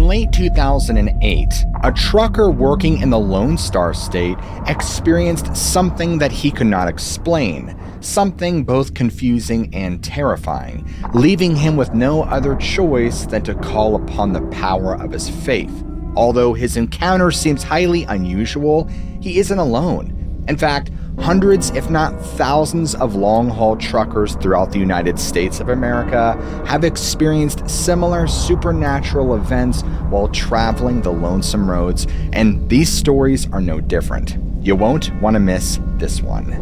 In late 2008, a trucker working in the Lone Star State experienced something that he could not explain, something both confusing and terrifying, leaving him with no other choice than to call upon the power of his faith. Although his encounter seems highly unusual, he isn't alone. In fact, hundreds, if not thousands, of long-haul truckers throughout the United States of America have experienced similar supernatural events while traveling the lonesome roads, and these stories are no different. You won't want to miss this one.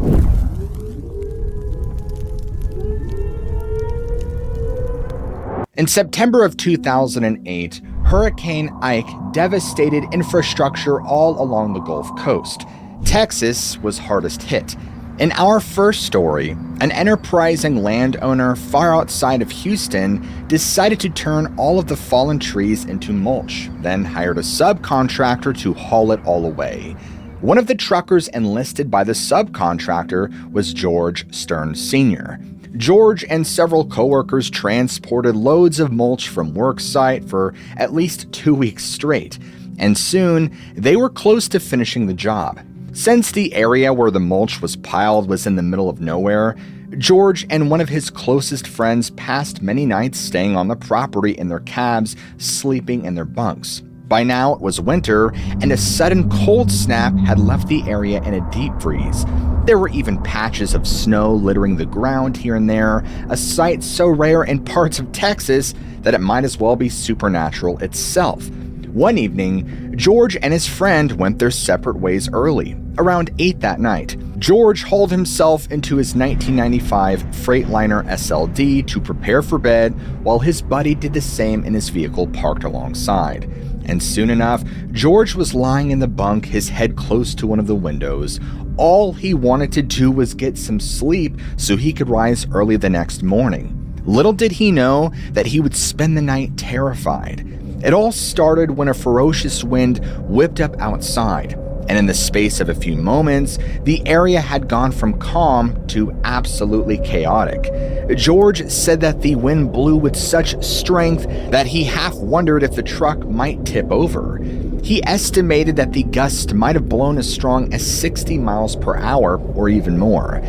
In September of 2008, Hurricane Ike devastated infrastructure all along the Gulf Coast. Texas was hardest hit. In our first story, an enterprising landowner far outside of Houston decided to turn all of the fallen trees into mulch, then hired a subcontractor to haul it all away. One of the truckers enlisted by the subcontractor was George Stern Sr. George and several coworkers transported loads of mulch from work site for at least 2 weeks straight, and soon they were close to finishing the job. Since the area where the mulch was piled was in the middle of nowhere, George and one of his closest friends passed many nights staying on the property in their cabs, sleeping in their bunks. By now it was winter, and a sudden cold snap had left the area in a deep freeze. There were even patches of snow littering the ground here and there, a sight so rare in parts of Texas that it might as well be supernatural itself. One evening, George and his friend went their separate ways early, around 8 that night. George hauled himself into his 1995 Freightliner SLD to prepare for bed, while his buddy did the same in his vehicle parked alongside. And soon enough, George was lying in the bunk, his head close to one of the windows. All he wanted to do was get some sleep so he could rise early the next morning. Little did he know that he would spend the night terrified. It all started when a ferocious wind whipped up outside, and in the space of a few moments, the area had gone from calm to absolutely chaotic. George said that the wind blew with such strength that he half wondered if the truck might tip over. He estimated that the gust might have blown as strong as 60 miles per hour or even more.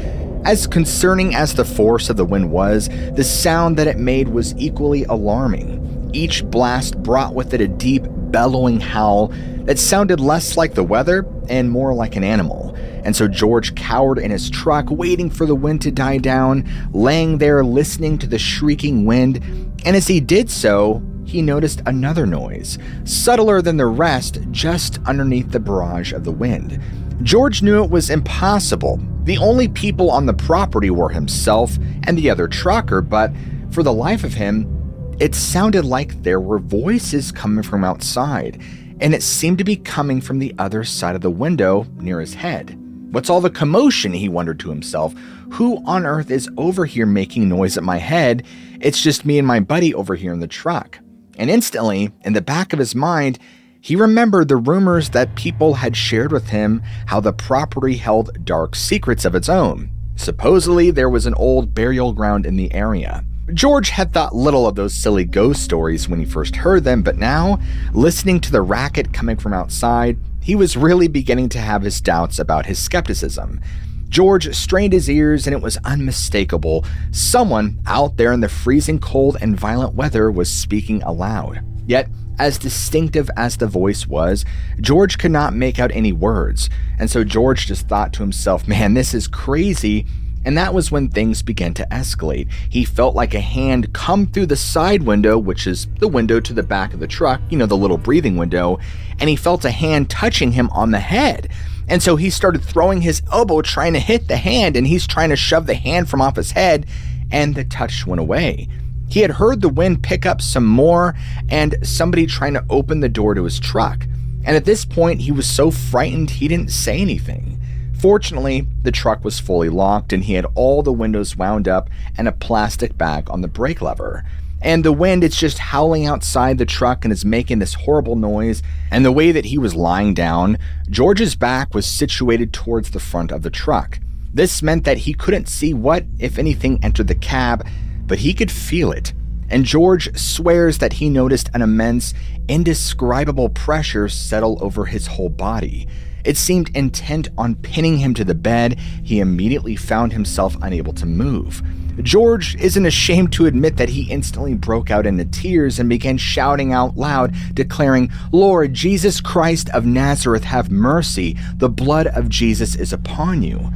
As concerning as the force of the wind was, the sound that it made was equally alarming. Each blast brought with it a deep, bellowing howl that sounded less like the weather and more like an animal. And so George cowered in his truck, waiting for the wind to die down, laying there listening to the shrieking wind. And as he did so, he noticed another noise, subtler than the rest, just underneath the barrage of the wind. George knew it was impossible. The only people on the property were himself and the other trucker, but for the life of him, it sounded like there were voices coming from outside, and it seemed to be coming from the other side of the window near his head. What's all the commotion, he wondered to himself. Who on earth is over here making noise at my head? It's just me and my buddy over here in the truck. And instantly, in the back of his mind, he remembered the rumors that people had shared with him how the property held dark secrets of its own. Supposedly, there was an old burial ground in the area. George had thought little of those silly ghost stories when he first heard them, but now, listening to the racket coming from outside, he was really beginning to have his doubts about his skepticism. George strained his ears, and it was unmistakable. Someone out there in the freezing cold and violent weather was speaking aloud. Yet, as distinctive as the voice was, George could not make out any words, and so George just thought to himself, man, this is crazy. And that was when things began to escalate. He felt like a hand come through the side window, which is the window to the back of the truck, the little breathing window, and he felt a hand touching him on the head. And so he started throwing his elbow trying to hit the hand, and he's trying to shove the hand from off his head, and the touch went away. He had heard the wind pick up some more and somebody trying to open the door to his truck. And at this point, he was so frightened he didn't say anything. Fortunately, the truck was fully locked and he had all the windows wound up and a plastic bag on the brake lever. And the wind, it's just howling outside the truck and is making this horrible noise. And the way that he was lying down, George's back was situated towards the front of the truck. This meant that he couldn't see what, if anything, entered the cab, but he could feel it. and George swears that he noticed an immense, indescribable pressure settle over his whole body. It seemed intent on pinning him to the bed. He immediately found himself unable to move. George isn't ashamed to admit that he instantly broke out into tears and began shouting out loud, declaring, "Lord Jesus Christ of Nazareth, have mercy. The blood of Jesus is upon you."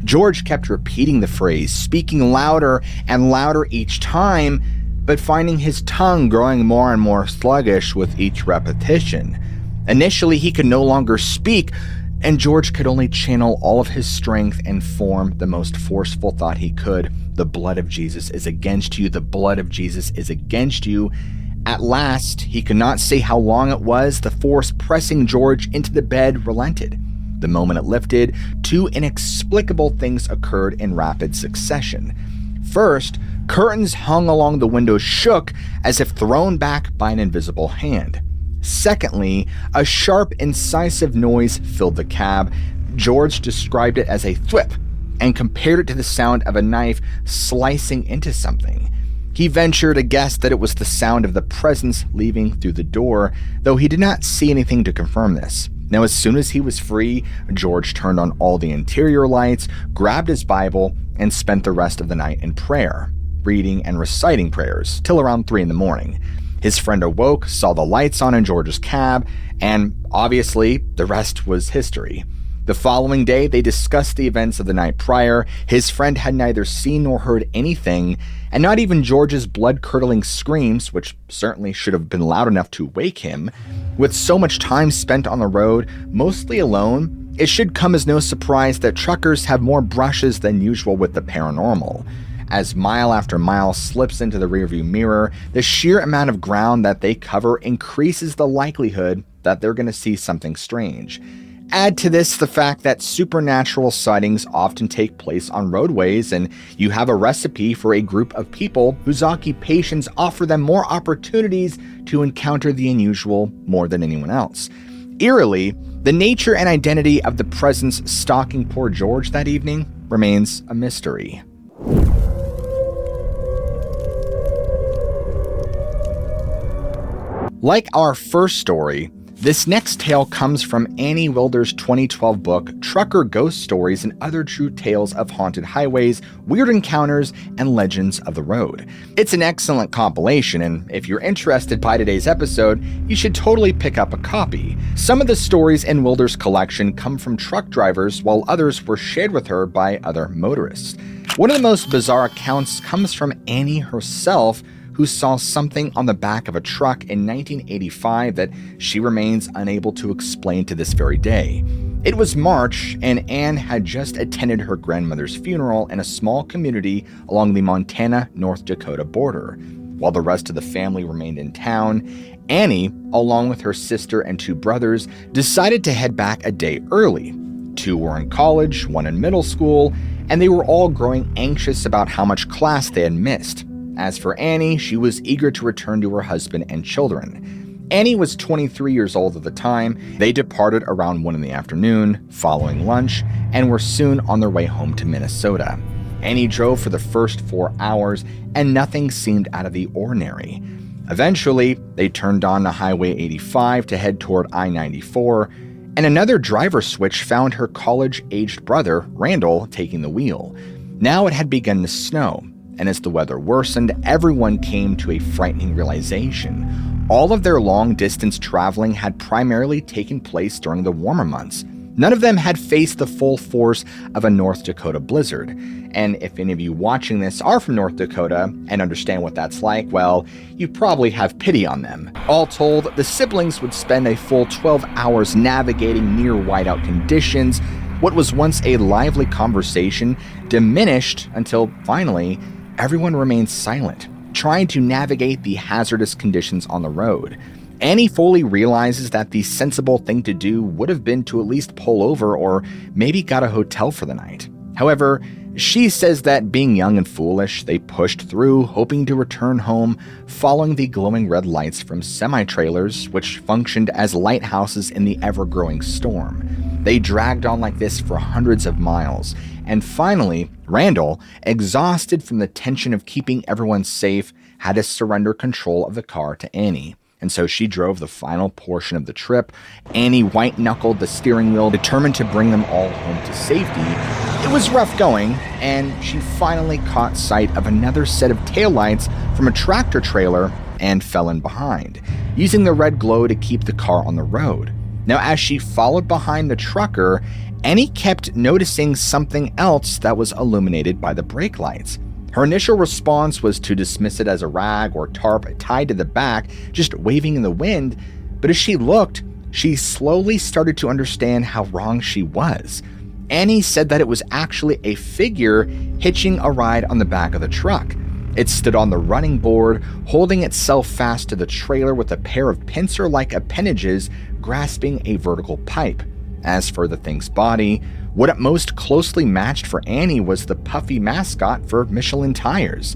George kept repeating the phrase, speaking louder and louder each time, but finding his tongue growing more and more sluggish with each repetition. Initially, he could no longer speak, and George could only channel all of his strength and form the most forceful thought he could. "The blood of Jesus is against you. The blood of Jesus is against you." At last, he could not say how long it was, the force pressing George into the bed relented. The moment it lifted, two inexplicable things occurred in rapid succession. First, curtains hung along the window shook as if thrown back by an invisible hand. Secondly, a sharp, incisive noise filled the cab. George described it as a thwip and compared it to the sound of a knife slicing into something. He ventured a guess that it was the sound of the presence leaving through the door, though he did not see anything to confirm this. Now, as soon as he was free, George turned on all the interior lights, grabbed his Bible, and spent the rest of the night in prayer, reading and reciting prayers, till around 3 a.m. His friend awoke, saw the lights on in George's cab, and obviously, the rest was history. The following day, they discussed the events of the night prior. His friend had neither seen nor heard anything, and not even George's blood-curdling screams, which certainly should have been loud enough to wake him. With so much time spent on the road, mostly alone, it should come as no surprise that truckers have more brushes than usual with the paranormal. As mile after mile slips into the rearview mirror, the sheer amount of ground that they cover increases the likelihood that they're going to see something strange. Add to this the fact that supernatural sightings often take place on roadways, and you have a recipe for a group of people whose occupations offer them more opportunities to encounter the unusual more than anyone else. Eerily, the nature and identity of the presence stalking poor George that evening remains a mystery. Like our first story, this next tale comes from Annie Wilder's 2012 book, Trucker Ghost Stories and Other True Tales of Haunted Highways, Weird Encounters, and Legends of the Road. It's an excellent compilation, and if you're interested by today's episode, you should totally pick up a copy. Some of the stories in Wilder's collection come from truck drivers, while others were shared with her by other motorists. One of the most bizarre accounts comes from Annie herself, who saw something on the back of a truck in 1985 that she remains unable to explain to this very day. It was March, and Anne had just attended her grandmother's funeral in a small community along the Montana-North Dakota border. While the rest of the family remained in town, Annie, along with her sister and 2 brothers, decided to head back a day early. 2 were in college, 1 in middle school, and they were all growing anxious about how much class they had missed. As for Annie, she was eager to return to her husband and children. Annie was 23 years old at the time. They departed around 1 in the afternoon, following lunch, and were soon on their way home to Minnesota. Annie drove for the first 4 hours, and nothing seemed out of the ordinary. Eventually, they turned on to Highway 85 to head toward I-94, and another driver switch found her college-aged brother, Randall, taking the wheel. Now it had begun to snow, and as the weather worsened, everyone came to a frightening realization. All of their long-distance traveling had primarily taken place during the warmer months. None of them had faced the full force of a North Dakota blizzard. And if any of you watching this are from North Dakota and understand what that's like, well, you probably have pity on them. All told, the siblings would spend a full 12 hours navigating near whiteout conditions. What was once a lively conversation diminished until finally, everyone remained silent, trying to navigate the hazardous conditions on the road. Annie fully realizes that the sensible thing to do would have been to at least pull over or maybe got a hotel for the night. However, she says that being young and foolish, they pushed through, hoping to return home, following the glowing red lights from semi-trailers, which functioned as lighthouses in the ever-growing storm. They dragged on like this for hundreds of miles, and finally, Randall, exhausted from the tension of keeping everyone safe, had to surrender control of the car to Annie. And so she drove the final portion of the trip. Annie white-knuckled the steering wheel, determined to bring them all home to safety. It was rough going, and she finally caught sight of another set of taillights from a tractor trailer and fell in behind, using the red glow to keep the car on the road. Now, as she followed behind the trucker, Annie kept noticing something else that was illuminated by the brake lights. Her initial response was to dismiss it as a rag or tarp tied to the back, just waving in the wind, but as she looked, she slowly started to understand how wrong she was. Annie said that it was actually a figure hitching a ride on the back of the truck. It stood on the running board, holding itself fast to the trailer with a pair of pincer-like appendages grasping a vertical pipe. As for the thing's body, what it most closely matched for Annie was the puffy mascot for Michelin tires.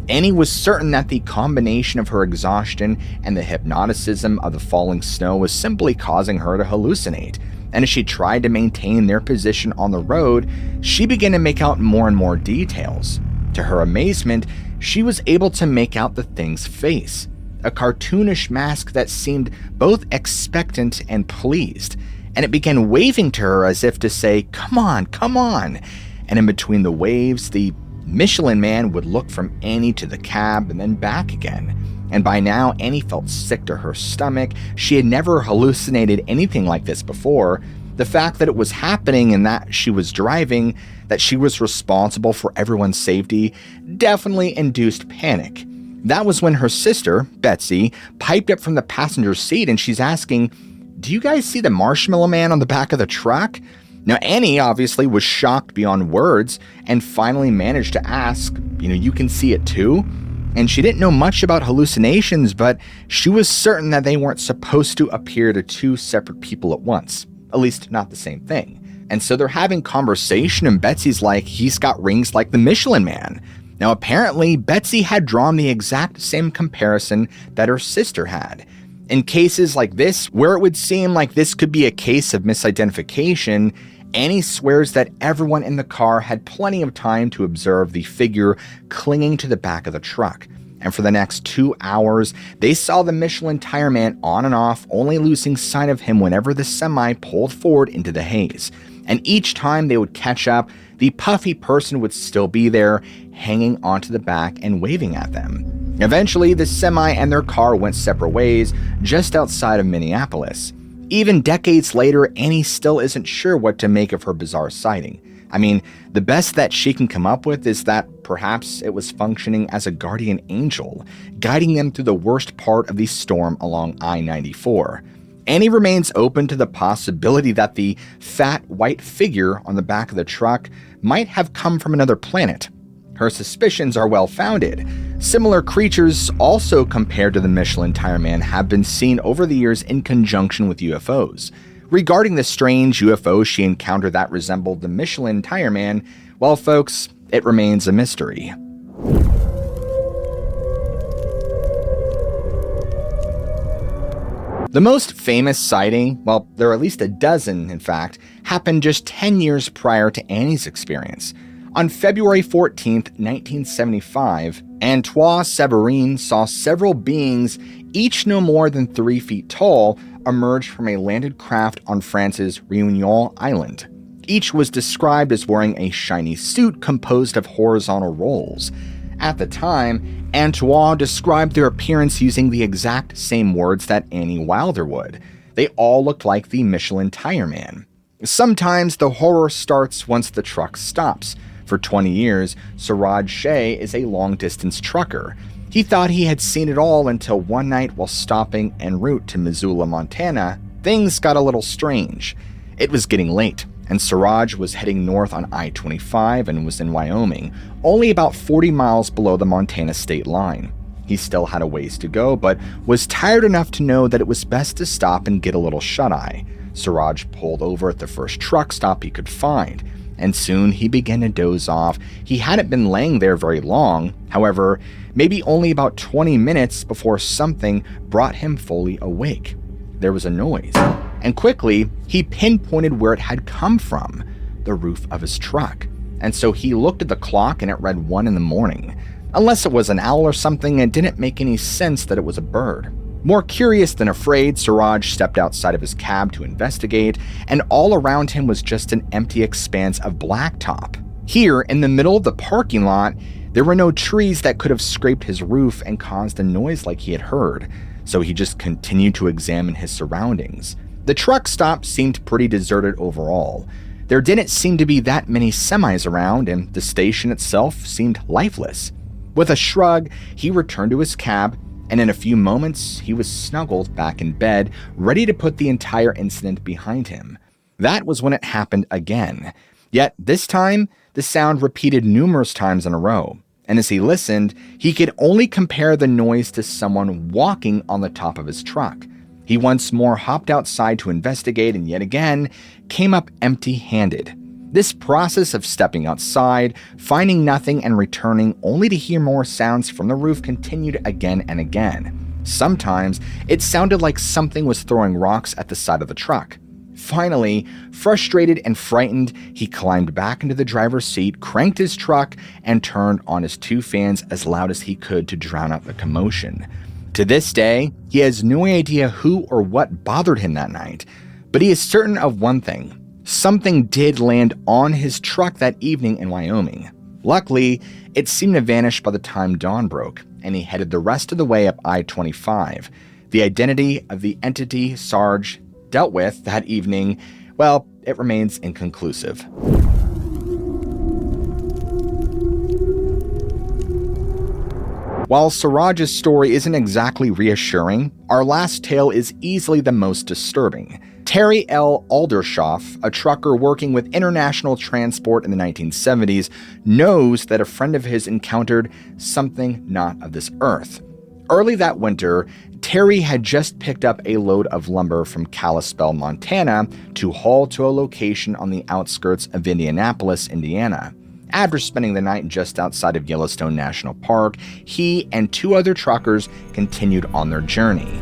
Annie was certain that the combination of her exhaustion and the hypnoticism of the falling snow was simply causing her to hallucinate. And as she tried to maintain their position on the road, she began to make out more and more details. To her amazement, she was able to make out the thing's face, a cartoonish mask that seemed both expectant and pleased. And it began waving to her as if to say, "Come on, come on." And in between the waves, the Michelin Man would look from Annie to the cab and then back again. And by now, Annie felt sick to her stomach. She had never hallucinated anything like this before. The fact that it was happening and that she was driving, that she was responsible for everyone's safety, definitely induced panic. That was when her sister, Betsy, piped up from the passenger seat and she's asking, "Do you guys see the Marshmallow Man on the back of the truck?" Now, Annie obviously was shocked beyond words and finally managed to ask, "You can see it too?" And she didn't know much about hallucinations, but she was certain that they weren't supposed to appear to two separate people at once, at least not the same thing. And so they're having conversation and Betsy's like, "He's got rings like the Michelin Man." Now, apparently, Betsy had drawn the exact same comparison that her sister had. In cases like this, where it would seem like this could be a case of misidentification, Annie swears that everyone in the car had plenty of time to observe the figure clinging to the back of the truck. And for the next 2 hours, they saw the Michelin tire man on and off, only losing sight of him whenever the semi pulled forward into the haze. And each time they would catch up, the puffy person would still be there, hanging onto the back and waving at them. Eventually, the semi and their car went separate ways just outside of Minneapolis. Even decades later, Annie still isn't sure what to make of her bizarre sighting. I mean, the best that she can come up with is that perhaps it was functioning as a guardian angel, guiding them through the worst part of the storm along I-94. Annie remains open to the possibility that the fat white figure on the back of the truck might have come from another planet. Her suspicions are well-founded. Similar creatures, also compared to the Michelin tire man, have been seen over the years in conjunction with UFOs. Regarding the strange UFO she encountered that resembled the Michelin tire man, well, folks, it remains a mystery. The most famous sighting, well, there are at least a dozen, in fact, happened just 10 years prior to Annie's experience. On February 14, 1975, Antoine Severin saw several beings, each no more than 3 feet tall, emerge from a landed craft on France's Réunion Island. Each was described as wearing a shiny suit composed of horizontal rolls. At the time, Antoine described their appearance using the exact same words that Annie Wilder would. They all looked like the Michelin tire man. Sometimes the horror starts once the truck stops. For 20 years, Suraj Shea is a long-distance trucker. He thought he had seen it all until one night while stopping en route to Missoula, Montana, things got a little strange. It was getting late, and Suraj was heading north on I-25 and was in Wyoming, only about 40 miles below the Montana state line. He still had a ways to go, but was tired enough to know that it was best to stop and get a little shut-eye. Suraj pulled over at the first truck stop he could find, and soon he began to doze off. He hadn't been laying there very long, however, maybe only about 20 minutes before something brought him fully awake. There was a noise, and quickly he pinpointed where it had come from, the roof of his truck. And so he looked at the clock and it read 1 in the morning. Unless it was an owl or something, it didn't make any sense that it was a bird. More curious than afraid, Siraj stepped outside of his cab to investigate, and all around him was just an empty expanse of blacktop. Here, in the middle of the parking lot, there were no trees that could have scraped his roof and caused a noise like he had heard, so he just continued to examine his surroundings. The truck stop seemed pretty deserted overall. There didn't seem to be that many semis around, and the station itself seemed lifeless. With a shrug, he returned to his cab, and in a few moments, he was snuggled back in bed, ready to put the entire incident behind him. That was when it happened again. Yet this time, the sound repeated numerous times in a row, and as he listened, he could only compare the noise to someone walking on the top of his truck. He once more hopped outside to investigate and yet again came up empty-handed. This process of stepping outside, finding nothing, and returning only to hear more sounds from the roof continued again and again. Sometimes, it sounded like something was throwing rocks at the side of the truck. Finally, frustrated and frightened, he climbed back into the driver's seat, cranked his truck, and turned on his two fans as loud as he could to drown out the commotion. To this day, he has no idea who or what bothered him that night, but he is certain of one thing. Something did land on his truck that evening in Wyoming. Luckily, it seemed to vanish by the time dawn broke, and he headed the rest of the way up I-25. The identity of the entity Sarge dealt with that evening, well, it remains inconclusive. While Siraj's story isn't exactly reassuring, our last tale is easily the most disturbing. Terry L. Aldershoff, a trucker working with international transport in the 1970s, knows that a friend of his encountered something not of this earth. Early that winter, Terry had just picked up a load of lumber from Kalispell, Montana, to haul to a location on the outskirts of Indianapolis, Indiana. After spending the night just outside of Yellowstone National Park, he and two other truckers continued on their journey.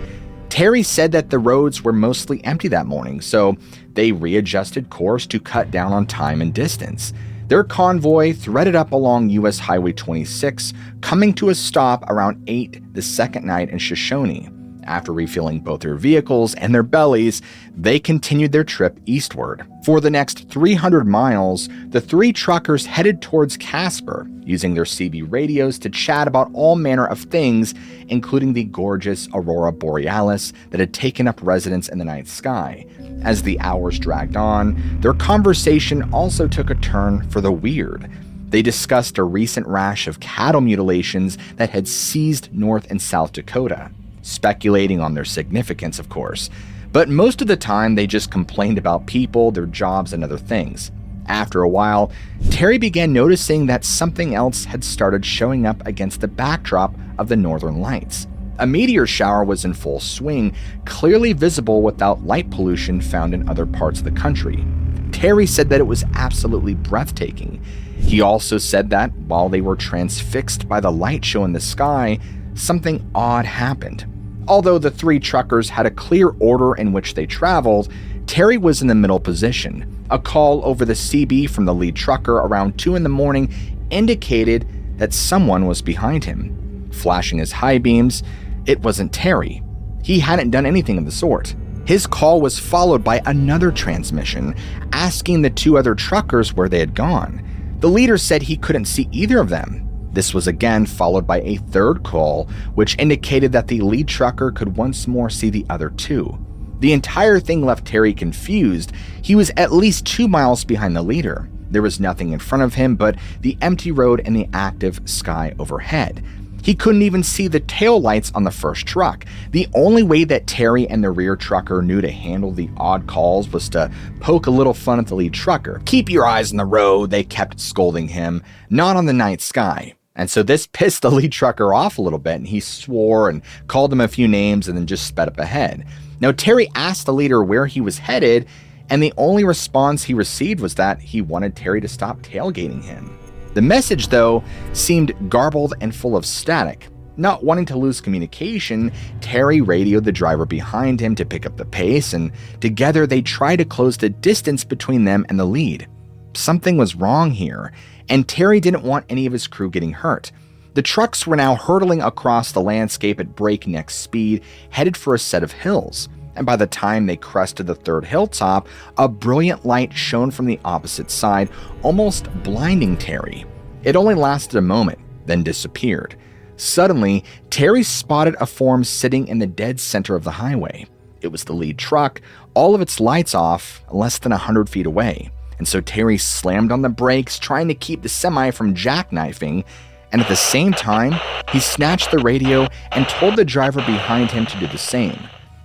Terry said that the roads were mostly empty that morning, so they readjusted course to cut down on time and distance. Their convoy threaded up along US Highway 26, coming to a stop around 8 the second night in Shoshone. After refueling both their vehicles and their bellies, they continued their trip eastward. For the next 300 miles, the three truckers headed towards Casper, using their CB radios to chat about all manner of things, including the gorgeous aurora borealis that had taken up residence in the night sky. As the hours dragged on, their conversation also took a turn for the weird. They discussed a recent rash of cattle mutilations that had seized North and South Dakota, speculating on their significance, of course. But most of the time, they just complained about people, their jobs, and other things. After a while, Terry began noticing that something else had started showing up against the backdrop of the northern lights. A meteor shower was in full swing, clearly visible without light pollution found in other parts of the country. Terry said that it was absolutely breathtaking. He also said that while they were transfixed by the light show in the sky, something odd happened. Although the three truckers had a clear order in which they traveled, Terry was in the middle position. A call over the CB from the lead trucker around 2 a.m. indicated that someone was behind him. Flashing his high beams, it wasn't Terry. He hadn't done anything of the sort. His call was followed by another transmission, asking the two other truckers where they had gone. The leader said he couldn't see either of them. This was again followed by a third call, which indicated that the lead trucker could once more see the other two. The entire thing left Terry confused. He was at least 2 miles behind the leader. There was nothing in front of him but the empty road and the active sky overhead. He couldn't even see the tail lights on the first truck. The only way that Terry and the rear trucker knew to handle the odd calls was to poke a little fun at the lead trucker. "Keep your eyes on the road," they kept scolding him, "not on the night sky." And so this pissed the lead trucker off a little bit, and he swore and called him a few names and then just sped up ahead. Now, Terry asked the leader where he was headed, and the only response he received was that he wanted Terry to stop tailgating him. The message, though, seemed garbled and full of static. Not wanting to lose communication, Terry radioed the driver behind him to pick up the pace, and together they tried to close the distance between them and the lead. Something was wrong here, and Terry didn't want any of his crew getting hurt. The trucks were now hurtling across the landscape at breakneck speed, headed for a set of hills. And by the time they crested the third hilltop, a brilliant light shone from the opposite side, almost blinding Terry. It only lasted a moment, then disappeared. Suddenly, Terry spotted a form sitting in the dead center of the highway. It was the lead truck, all of its lights off, less than 100 feet away. And so Terry slammed on the brakes, trying to keep the semi from jackknifing, and at the same time, he snatched the radio and told the driver behind him to do the same.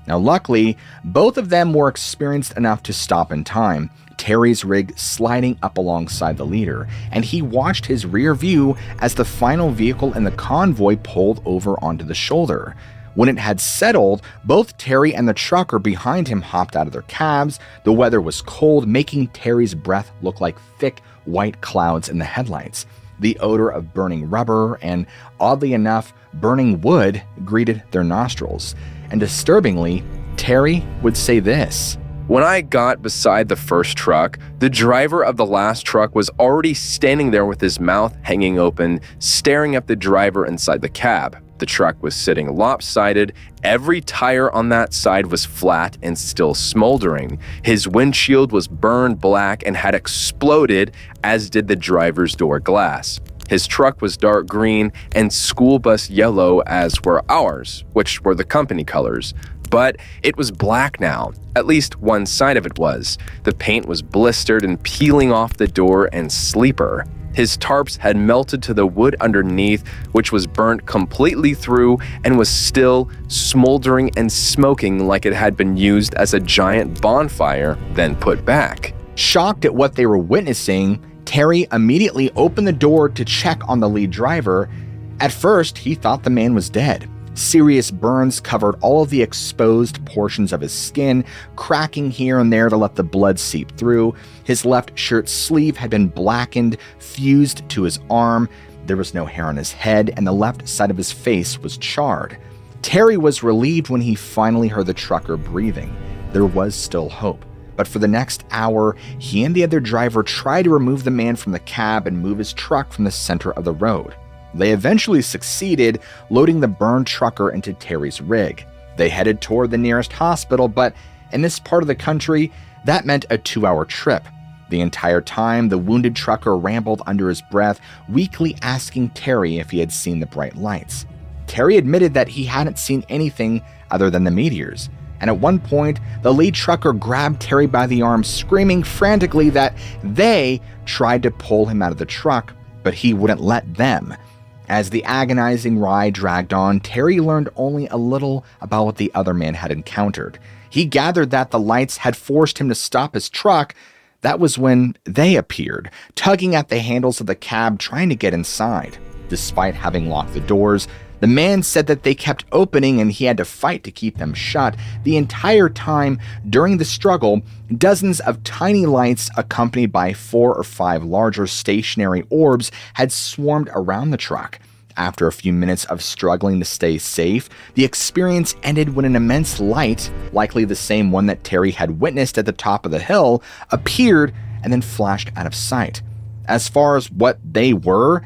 Now luckily, both of them were experienced enough to stop in time, Terry's rig sliding up alongside the leader, and he watched his rear view as the final vehicle in the convoy pulled over onto the shoulder. When it had settled, both Terry and the trucker behind him hopped out of their cabs. The weather was cold, making Terry's breath look like thick white clouds in the headlights. The odor of burning rubber and, oddly enough, burning wood greeted their nostrils. And disturbingly, Terry would say this: "When I got beside the first truck, the driver of the last truck was already standing there with his mouth hanging open, staring at the driver inside the cab. The truck was sitting lopsided. Every tire on that side was flat and still smoldering. His windshield was burned black and had exploded, as did the driver's door glass. His truck was dark green and school bus yellow, as were ours, which were the company colors. But it was black now. At least one side of it was. The paint was blistered and peeling off the door and sleeper. His tarps had melted to the wood underneath, which was burnt completely through and was still smoldering and smoking like it had been used as a giant bonfire, then put back." Shocked at what they were witnessing, Terry immediately opened the door to check on the lead driver. At first, he thought the man was dead. Serious burns covered all of the exposed portions of his skin, cracking here and there to let the blood seep through. His left shirt sleeve had been blackened, fused to his arm. There was no hair on his head, and the left side of his face was charred. Terry was relieved when he finally heard the trucker breathing. There was still hope. But for the next hour, he and the other driver tried to remove the man from the cab and move his truck from the center of the road. They eventually succeeded, loading the burned trucker into Terry's rig. They headed toward the nearest hospital, but in this part of the country, that meant a 2-hour trip. The entire time, the wounded trucker rambled under his breath, weakly asking Terry if he had seen the bright lights. Terry admitted that he hadn't seen anything other than the meteors. And at one point, the lead trucker grabbed Terry by the arm, screaming frantically that they tried to pull him out of the truck, but he wouldn't let them. As the agonizing ride dragged on, Terry learned only a little about what the other man had encountered. He gathered that the lights had forced him to stop his truck. That was when they appeared, tugging at the handles of the cab, trying to get inside. Despite having locked the doors, the man said that they kept opening and he had to fight to keep them shut. The entire time during the struggle, dozens of tiny lights accompanied by 4 or 5 larger stationary orbs had swarmed around the truck. After a few minutes of struggling to stay safe, the experience ended when an immense light, likely the same one that Terry had witnessed at the top of the hill, appeared and then flashed out of sight. As far as what they were,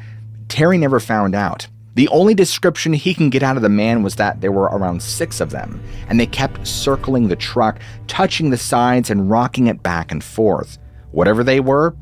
Terry never found out. The only description he can get out of the man was that there were around 6 of them, and they kept circling the truck, touching the sides and rocking it back and forth. Whatever they were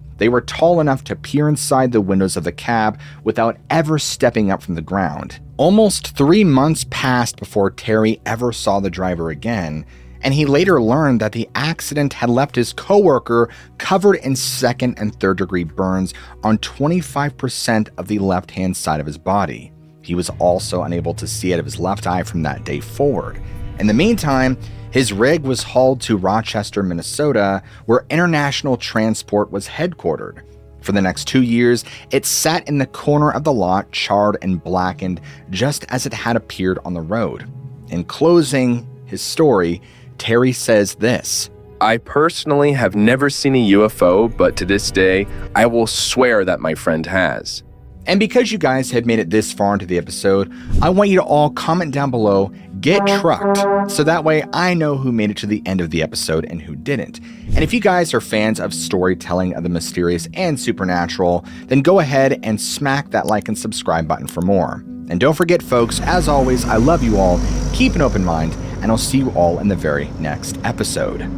tall enough to peer inside the windows of the cab without ever stepping up from the ground. Almost 3 months passed before Terry ever saw the driver again, and he later learned that the accident had left his coworker covered in 2nd and 3rd degree burns on 25% of the left-hand side of his body. He was also unable to see out of his left eye from that day forward. In the meantime, his rig was hauled to Rochester, Minnesota, where international transport was headquartered. For the next 2 years, it sat in the corner of the lot, charred and blackened, just as it had appeared on the road. In closing his story, Terry says this: "I personally have never seen a UFO, but to this day, I will swear that my friend has." And because you guys have made it this far into the episode, I want you to all comment down below, "Get trucked," so that way I know who made it to the end of the episode and who didn't. And if you guys are fans of storytelling of the mysterious and supernatural, then go ahead and smack that like and subscribe button for more. And don't forget, folks, as always, I love you all, keep an open mind, and I'll see you all in the very next episode.